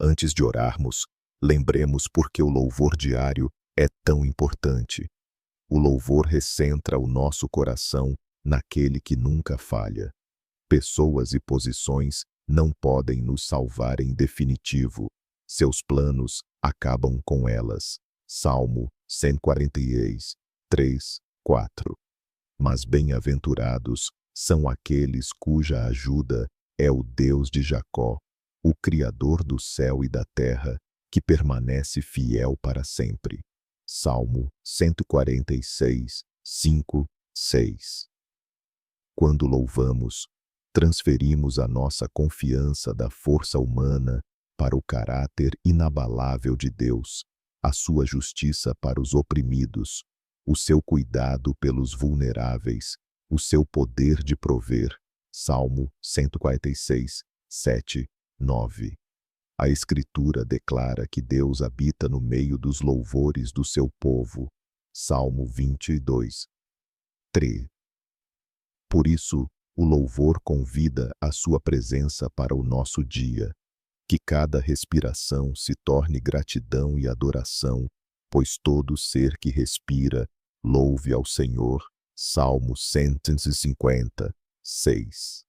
Antes de orarmos, lembremos por que o louvor diário é tão importante. O louvor recentra o nosso coração naquele que nunca falha. Pessoas e posições não podem nos salvar em definitivo. Seus planos acabam com elas. Salmo 146, 3, 4. Mas bem-aventurados são aqueles cuja ajuda é o Deus de Jacó, o Criador do céu e da terra, que permanece fiel para sempre. Salmo 146, 5, 6. Quando louvamos, transferimos a nossa confiança da força humana para o caráter inabalável de Deus, a sua justiça para os oprimidos, o seu cuidado pelos vulneráveis, o seu poder de prover. Salmo 146, 7, 9. A Escritura declara que Deus habita no meio dos louvores do seu povo. Salmo 22, 3. Por isso, o louvor convida a sua presença para o nosso dia. Que cada respiração se torne gratidão e adoração, pois todo ser que respira, louve ao Senhor. Salmo 150, 6.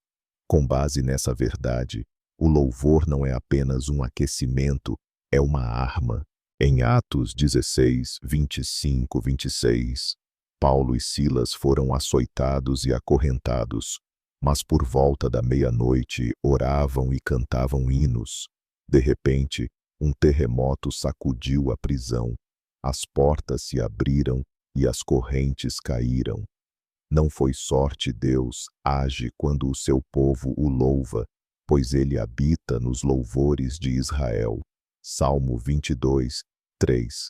Com base nessa verdade, o louvor não é apenas um aquecimento, é uma arma. Em Atos 16, 25, 26, Paulo e Silas foram açoitados e acorrentados, mas por volta da meia-noite oravam e cantavam hinos. De repente, um terremoto sacudiu a prisão, as portas se abriram e as correntes caíram. Não foi sorte, Deus age quando o seu povo o louva, pois ele habita nos louvores de Israel. Salmo 22, 3.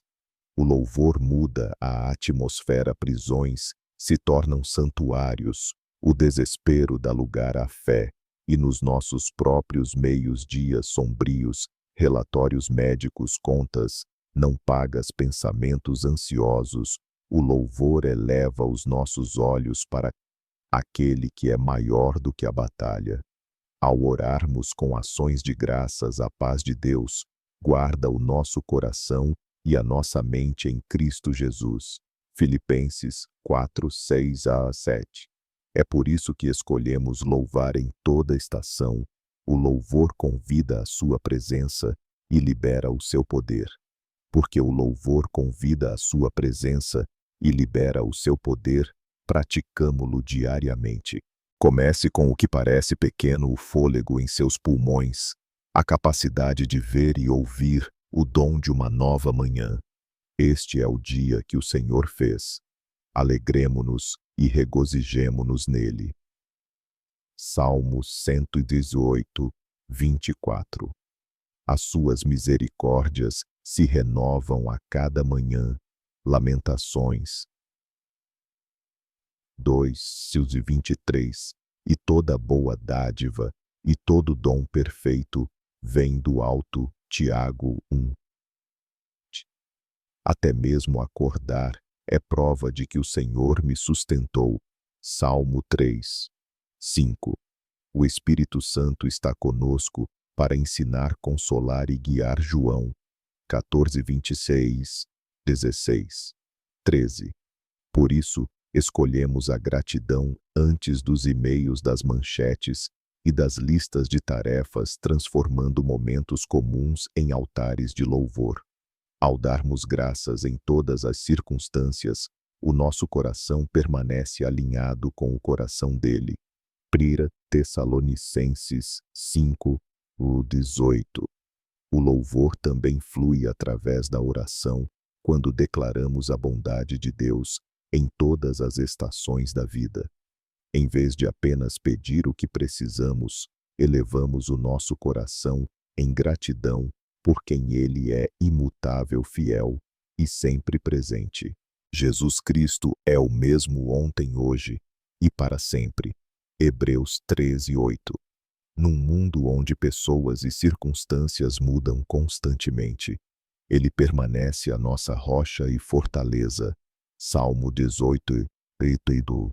O louvor muda a atmosfera, prisões se tornam santuários, o desespero dá lugar à fé, e nos nossos próprios meios dias sombrios, relatórios médicos, contas não pagas, pensamentos ansiosos, o louvor eleva os nossos olhos para aquele que é maior do que a batalha. Ao orarmos com ações de graças, a paz de Deus guarda o nosso coração e a nossa mente em Cristo Jesus. Filipenses 4, 6 a 7. É por isso que escolhemos louvar em toda estação. O louvor convida a sua presença e libera o seu poder. Porque o louvor convida a sua presença e libera o seu poder, praticamo-lo diariamente. Comece com o que parece pequeno: o fôlego em seus pulmões, a capacidade de ver e ouvir, o dom de uma nova manhã. Este é o dia que o Senhor fez. Alegremo-nos e regozijemo-nos nele. Salmo 118, 24. As suas misericórdias se renovam a cada manhã. Lamentações 2, 23. E toda boa dádiva e todo dom perfeito vem do alto. Tiago 1. Até mesmo acordar é prova de que o Senhor me sustentou. Salmo 3, 5. O Espírito Santo está conosco para ensinar, consolar e guiar. João 14, 26, 16, 13. Por isso, escolhemos a gratidão antes dos e-mails, das manchetes e das listas de tarefas, transformando momentos comuns em altares de louvor. Ao darmos graças em todas as circunstâncias, o nosso coração permanece alinhado com o coração dele. 1 Tessalonicenses 5, 18. O louvor também flui através da oração, quando declaramos a bondade de Deus em todas as estações da vida. Em vez de apenas pedir o que precisamos, elevamos o nosso coração em gratidão por quem Ele é imutável, fiel e sempre presente. Jesus Cristo é o mesmo ontem, hoje e para sempre. Hebreus 13, 8. Num mundo onde pessoas e circunstâncias mudam constantemente, Ele permanece a nossa rocha e fortaleza. Salmo 18, 8.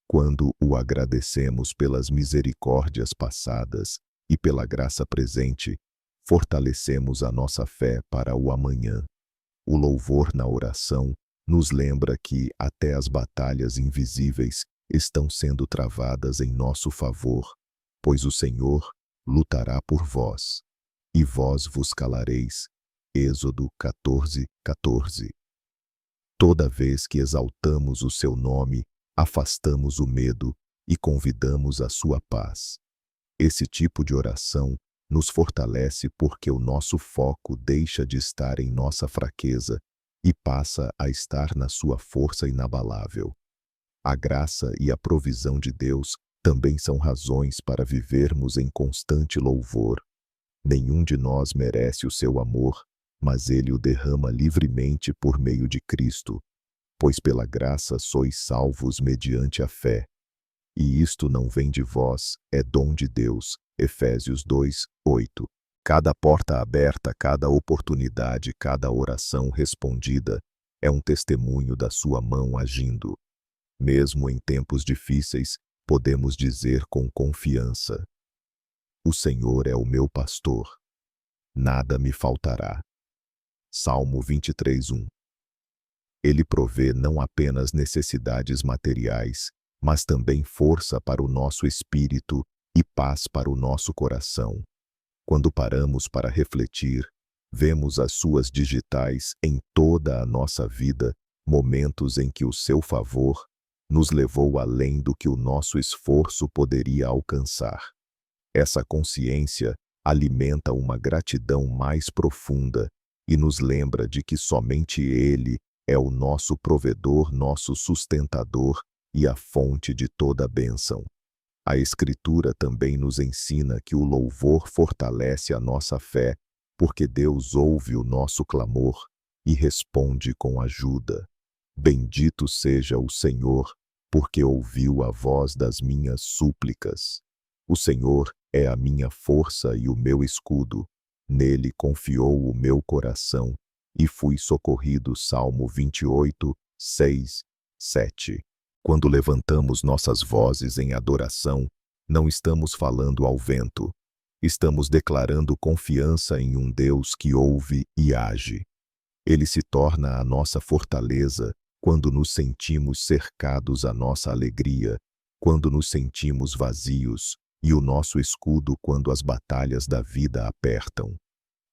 Quando o agradecemos pelas misericórdias passadas e pela graça presente, fortalecemos a nossa fé para o amanhã. O louvor na oração nos lembra que até as batalhas invisíveis estão sendo travadas em nosso favor, pois o Senhor lutará por vós, e vós vos calareis. Êxodo 14:14. Toda vez que exaltamos o seu nome, afastamos o medo e convidamos a sua paz. Esse tipo de oração nos fortalece porque o nosso foco deixa de estar em nossa fraqueza e passa a estar na sua força inabalável. A graça e a provisão de Deus também são razões para vivermos em constante louvor. Nenhum de nós merece o seu amor, mas ele o derrama livremente por meio de Cristo, pois pela graça sois salvos mediante a fé. E isto não vem de vós, é dom de Deus. Efésios 2:8. Cada porta aberta, cada oportunidade, cada oração respondida é um testemunho da sua mão agindo. Mesmo em tempos difíceis, podemos dizer com confiança: o Senhor é o meu pastor. Nada me faltará. Salmo 23:1. Ele provê não apenas necessidades materiais, mas também força para o nosso espírito e paz para o nosso coração. Quando paramos para refletir, vemos as suas digitais em toda a nossa vida, momentos em que o seu favor nos levou além do que o nosso esforço poderia alcançar. Essa consciência alimenta uma gratidão mais profunda e nos lembra de que somente Ele é o nosso provedor, nosso sustentador e a fonte de toda bênção. A Escritura também nos ensina que o louvor fortalece a nossa fé, porque Deus ouve o nosso clamor e responde com ajuda. Bendito seja o Senhor, porque ouviu a voz das minhas súplicas. O Senhor é a minha força e o meu escudo. Nele confiou o meu coração e fui socorrido. Salmo 28:6-7. Quando levantamos nossas vozes em adoração, não estamos falando ao vento. Estamos declarando confiança em um Deus que ouve e age. Ele se torna a nossa fortaleza quando nos sentimos cercados, a nossa alegria, quando nos sentimos vazios, e o nosso escudo quando as batalhas da vida apertam.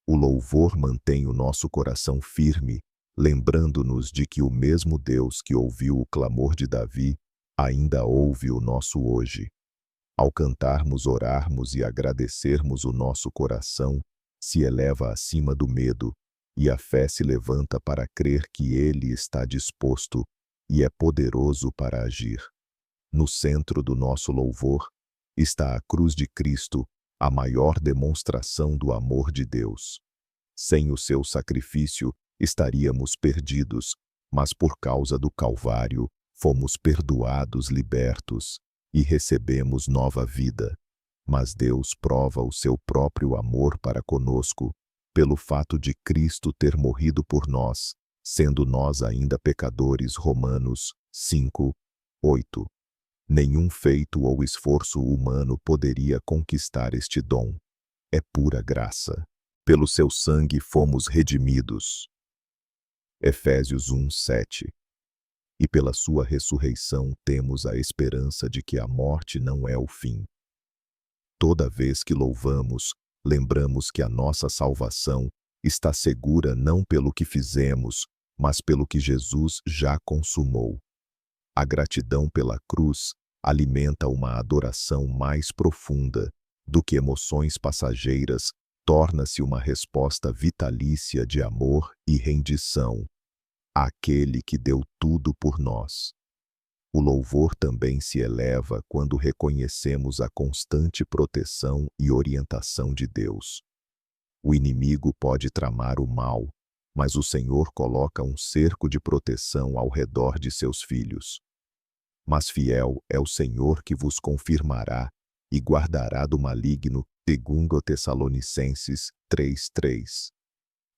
O louvor mantém o nosso coração firme, lembrando-nos de que o mesmo Deus que ouviu o clamor de Davi, ainda ouve o nosso hoje. Ao cantarmos, orarmos e agradecermos, o nosso coração se eleva acima do medo, e a fé se levanta para crer que Ele está disposto e é poderoso para agir. No centro do nosso louvor está a cruz de Cristo, a maior demonstração do amor de Deus. Sem o seu sacrifício, estaríamos perdidos, mas por causa do Calvário, fomos perdoados, libertos, e recebemos nova vida. Mas Deus prova o seu próprio amor para conosco, pelo fato de Cristo ter morrido por nós, sendo nós ainda pecadores. Romanos 5:8. Nenhum feito ou esforço humano poderia conquistar este dom. É pura graça. Pelo seu sangue fomos redimidos. Efésios 1:7. E pela sua ressurreição temos a esperança de que a morte não é o fim. Toda vez que louvamos, lembramos que a nossa salvação está segura não pelo que fizemos, mas pelo que Jesus já consumou. A gratidão pela cruz alimenta uma adoração mais profunda do que emoções passageiras, torna-se uma resposta vitalícia de amor e rendição àquele que deu tudo por nós. O louvor também se eleva quando reconhecemos a constante proteção e orientação de Deus. O inimigo pode tramar o mal, mas o Senhor coloca um cerco de proteção ao redor de seus filhos. Mas fiel é o Senhor que vos confirmará e guardará do maligno. 2 Tessalonicenses 3:3.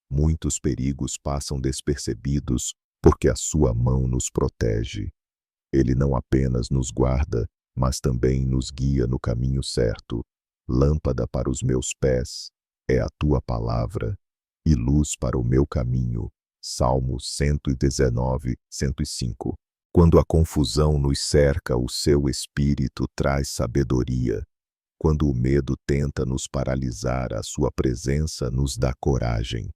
Muitos perigos passam despercebidos porque a sua mão nos protege. Ele não apenas nos guarda, mas também nos guia no caminho certo. Lâmpada para os meus pés é a tua palavra, e luz para o meu caminho. Salmo 119, 105. Quando a confusão nos cerca, o seu espírito traz sabedoria. Quando o medo tenta nos paralisar, a sua presença nos dá coragem.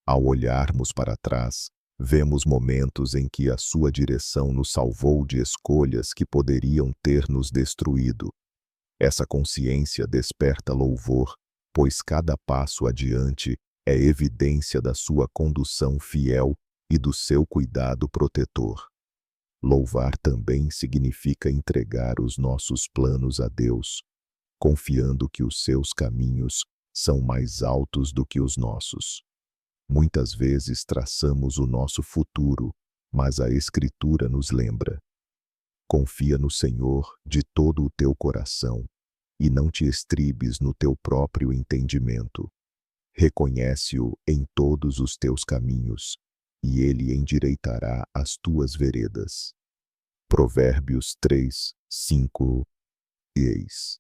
Ao olharmos para trás, vemos momentos em que a sua direção nos salvou de escolhas que poderiam ter nos destruído. Essa consciência desperta louvor, pois cada passo adiante é evidência da sua condução fiel e do seu cuidado protetor. Louvar também significa entregar os nossos planos a Deus, confiando que os seus caminhos são mais altos do que os nossos. Muitas vezes traçamos o nosso futuro, mas a Escritura nos lembra: confia no Senhor de todo o teu coração e não te estribes no teu próprio entendimento. Reconhece-o em todos os teus caminhos, e ele endireitará as tuas veredas. Provérbios 3, 5. Eis.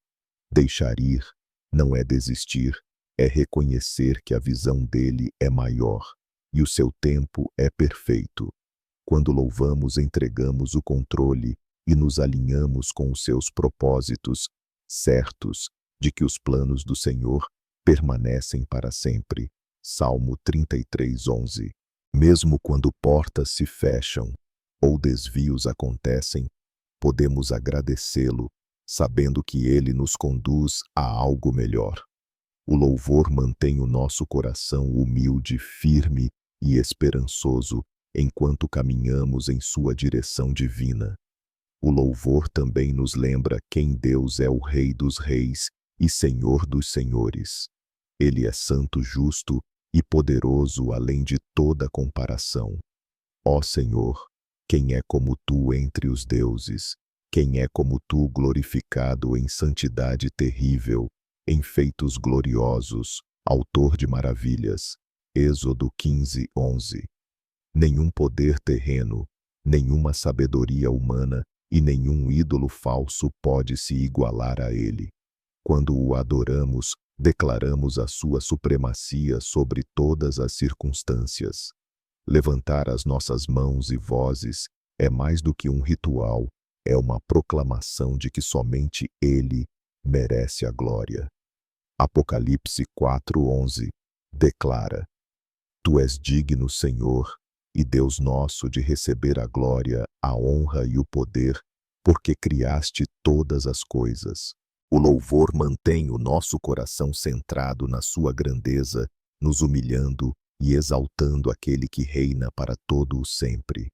Deixar ir não é desistir, é reconhecer que a visão dele é maior e o seu tempo é perfeito. Quando louvamos, entregamos o controle e nos alinhamos com os seus propósitos, certos de que os planos do Senhor permanecem para sempre. Salmo 33, 11. Mesmo quando portas se fecham ou desvios acontecem, podemos agradecê-lo, sabendo que ele nos conduz a algo melhor. O louvor mantém o nosso coração humilde, firme e esperançoso enquanto caminhamos em sua direção divina. O louvor também nos lembra quem Deus é, o Rei dos Reis e Senhor dos Senhores. Ele é santo, justo e poderoso além de toda comparação. Ó Senhor, quem é como tu entre os deuses? Quem é como tu, glorificado em santidade terrível, em feitos gloriosos, autor de maravilhas? Êxodo 15, 11. Nenhum poder terreno, nenhuma sabedoria humana e nenhum ídolo falso pode se igualar a ele. Quando o adoramos, declaramos a sua supremacia sobre todas as circunstâncias. Levantar as nossas mãos e vozes é mais do que um ritual, é uma proclamação de que somente ele merece a glória. Apocalipse 4:11 declara: Tu és digno, Senhor, e Deus nosso, de receber a glória, a honra e o poder, porque criaste todas as coisas. O louvor mantém o nosso coração centrado na sua grandeza, nos humilhando e exaltando aquele que reina para todo o sempre.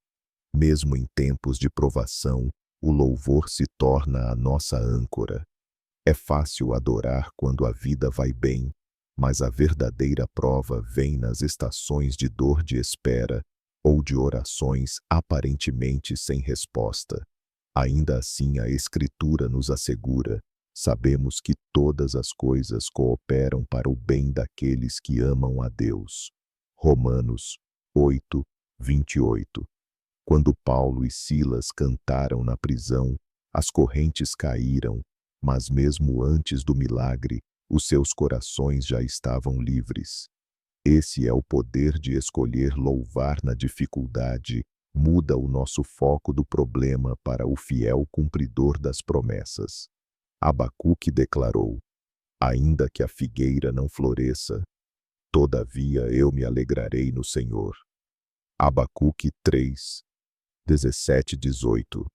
Mesmo em tempos de provação, o louvor se torna a nossa âncora. É fácil adorar quando a vida vai bem, mas a verdadeira prova vem nas estações de dor, de espera ou de orações aparentemente sem resposta. Ainda assim, a Escritura nos assegura: sabemos que todas as coisas cooperam para o bem daqueles que amam a Deus. Romanos 8, 28. Quando Paulo e Silas cantaram na prisão, as correntes caíram, mas mesmo antes do milagre, os seus corações já estavam livres. Esse é o poder de escolher louvar na dificuldade, muda o nosso foco do problema para o fiel cumpridor das promessas. Abacuque declarou: ainda que a figueira não floresça, todavia eu me alegrarei no Senhor. Abacuque 3, 17, 18.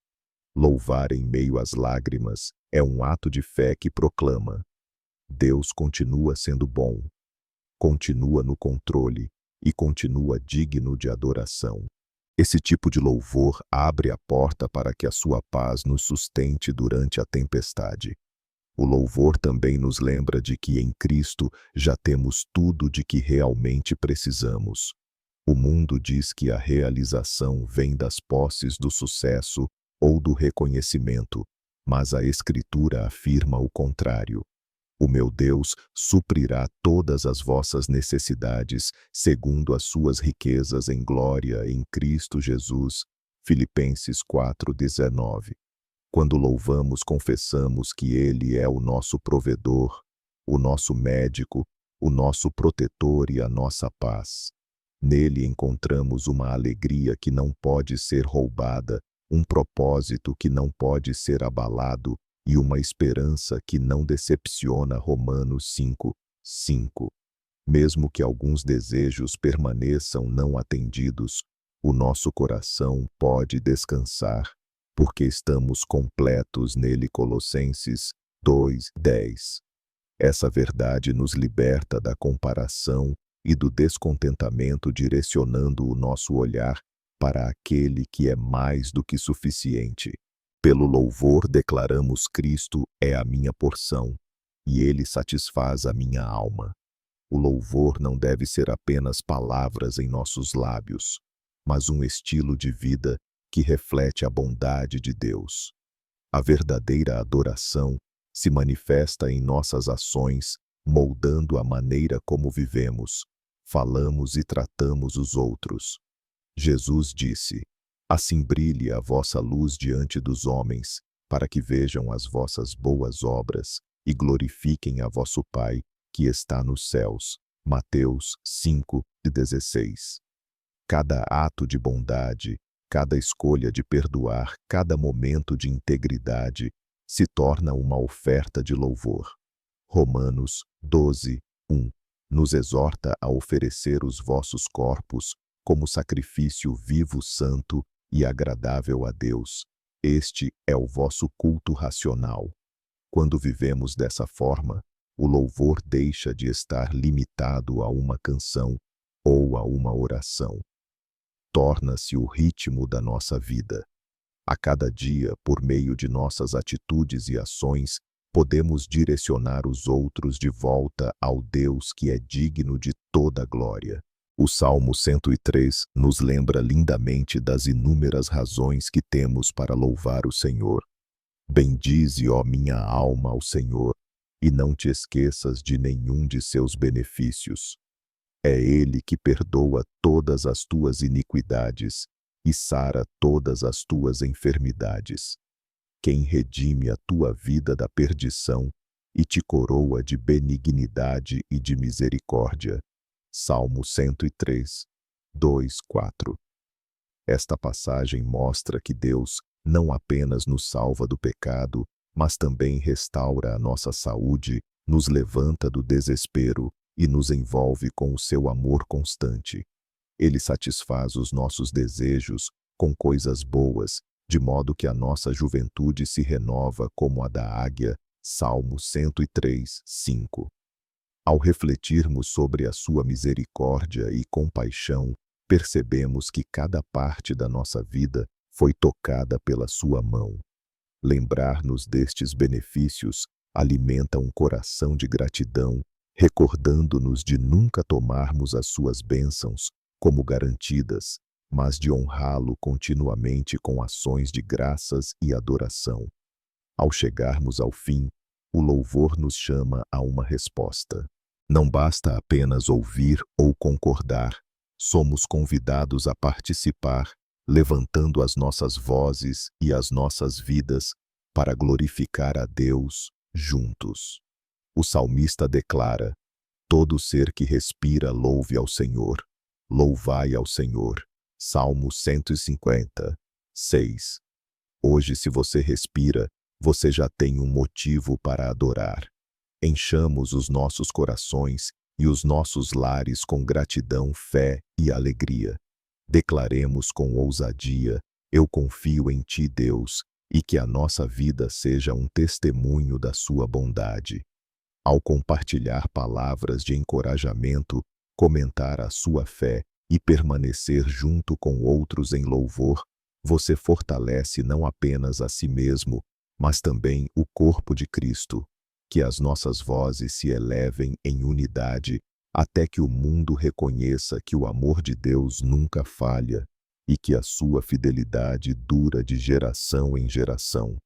Louvar em meio às lágrimas é um ato de fé que proclama: Deus continua sendo bom, continua no controle e continua digno de adoração. Esse tipo de louvor abre a porta para que a sua paz nos sustente durante a tempestade. O louvor também nos lembra de que em Cristo já temos tudo de que realmente precisamos. O mundo diz que a realização vem das posses, do sucesso ou do reconhecimento, mas a Escritura afirma o contrário. O meu Deus suprirá todas as vossas necessidades, segundo as suas riquezas em glória em Cristo Jesus. Filipenses 4:19. Quando louvamos, confessamos que Ele é o nosso provedor, o nosso médico, o nosso protetor e a nossa paz. Nele encontramos uma alegria que não pode ser roubada, um propósito que não pode ser abalado e uma esperança que não decepciona. Romanos 5:5. Mesmo que alguns desejos permaneçam não atendidos, o nosso coração pode descansar, porque estamos completos nele. Colossenses 2:10. Essa verdade nos liberta da comparação e do descontentamento, direcionando o nosso olhar para aquele que é mais do que suficiente. Pelo louvor declaramos: Cristo é a minha porção, e ele satisfaz a minha alma. O louvor não deve ser apenas palavras em nossos lábios, mas um estilo de vida que reflete a bondade de Deus. A verdadeira adoração se manifesta em nossas ações, moldando a maneira como vivemos, falamos e tratamos os outros. Jesus disse: Assim brilhe a vossa luz diante dos homens, para que vejam as vossas boas obras e glorifiquem a vosso Pai, que está nos céus. Mateus 5:16. Cada ato de bondade, cada escolha de perdoar, cada momento de integridade se torna uma oferta de louvor. Romanos 12:1 nos exorta a oferecer os vossos corpos como sacrifício vivo, santo e agradável a Deus. Este é o vosso culto racional. Quando vivemos dessa forma, o louvor deixa de estar limitado a uma canção ou a uma oração. Torna-se o ritmo da nossa vida. A cada dia, por meio de nossas atitudes e ações, podemos direcionar os outros de volta ao Deus que é digno de toda glória. O Salmo 103 nos lembra lindamente das inúmeras razões que temos para louvar o Senhor. Bendize, ó minha alma, ao Senhor, e não te esqueças de nenhum de seus benefícios. É Ele que perdoa todas as tuas iniquidades e sara todas as tuas enfermidades. Quem redime a tua vida da perdição e te coroa de benignidade e de misericórdia. Salmo 103, 2, 4. Esta passagem mostra que Deus não apenas nos salva do pecado, mas também restaura a nossa saúde, nos levanta do desespero e nos envolve com o seu amor constante. Ele satisfaz os nossos desejos com coisas boas, de modo que a nossa juventude se renova como a da águia. Salmo 103, 5. Ao refletirmos sobre a sua misericórdia e compaixão, percebemos que cada parte da nossa vida foi tocada pela sua mão. Lembrar-nos destes benefícios alimenta um coração de gratidão, recordando-nos de nunca tomarmos as suas bênçãos como garantidas, mas de honrá-lo continuamente com ações de graças e adoração. Ao chegarmos ao fim, o louvor nos chama a uma resposta. Não basta apenas ouvir ou concordar, somos convidados a participar, levantando as nossas vozes e as nossas vidas para glorificar a Deus juntos. O salmista declara: todo ser que respira louve ao Senhor. Louvai ao Senhor. Salmo 150, 6. Hoje, se você respira, você já tem um motivo para adorar. Enchamos os nossos corações e os nossos lares com gratidão, fé e alegria. Declaremos com ousadia: eu confio em ti, Deus, e que a nossa vida seja um testemunho da sua bondade. Ao compartilhar palavras de encorajamento, comentar a sua fé e permanecer junto com outros em louvor, você fortalece não apenas a si mesmo, mas também o corpo de Cristo. Que as nossas vozes se elevem em unidade até que o mundo reconheça que o amor de Deus nunca falha e que a sua fidelidade dura de geração em geração.